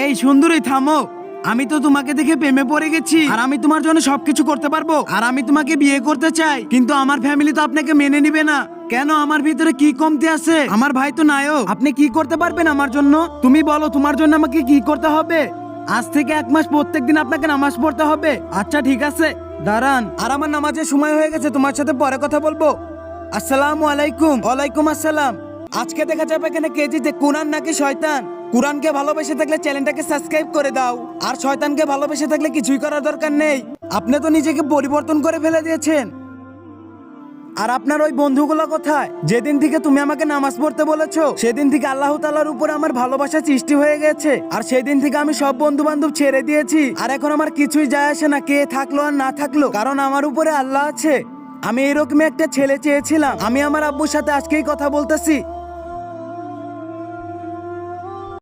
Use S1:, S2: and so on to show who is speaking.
S1: এই সুন্দরী থামো। আমি তো তোমাকে দেখে প্রেমে পড়ে গেছি, আর আমি তোমার জন্য সবকিছু করতে পারবো, আর আমি তোমাকে বিয়ে করতে চাই, কিন্তু আমার ফ্যামিলি তো আপনাকে মেনে নিবে না। কেন? আমার ভিতরে কি কমতি আছে? আমার ভাই তো নায়ক, আপনি কি করতে পারবেন আমার জন্য? তুমি বলো, তোমার জন্য আমাকে কি করতে হবে? আজ থেকে 1 মাস প্রত্যেকদিন আপনাকে নামাজ পড়তে হবে। আচ্ছা ঠিক আছে, দাঁড়ান। আর আমার নামাজের সময় হয়ে গেছে, তোমার সাথে পরে কথা বলবো। আসসালামু আলাইকুম। ওয়ালাইকুম আসসালাম। আজকে দেখা যাবে এখানে কে জিতে, কোরআন নাকি শয়তান। কোরআনকে ভালোবেসে থাকলে চ্যানেলটাকে সাবস্ক্রাইব করে দাও, আর শয়তানকে ভালোবেসে থাকলে কিছুই করার দরকার নেই। আপনি তো নিজেকে পরিবর্তন করে ফেলে দিয়েছেন। আর আপনার ওই বন্ধুগুলো কোথায়? যেদিন থেকে তুমি আমাকে নামাজ পড়তে বলেছো, সেদিন থেকে আল্লাহ তাআলার উপরে আমার ভালোবাসা সৃষ্টি হয়ে গেছে, আর সেদিন থেকে আমি সব বন্ধু বান্ধব ছেড়ে দিয়েছি। আর এখন আমার কিছুই যায় আসে না কে থাকলো আর না থাকলো, কারণ আমার উপরে আল্লাহ আছে। আমি এরকমই একটা ছেলে চেয়েছিলাম। আমি আমার আব্বুর সাথে আজকেই কথা বলতেছি।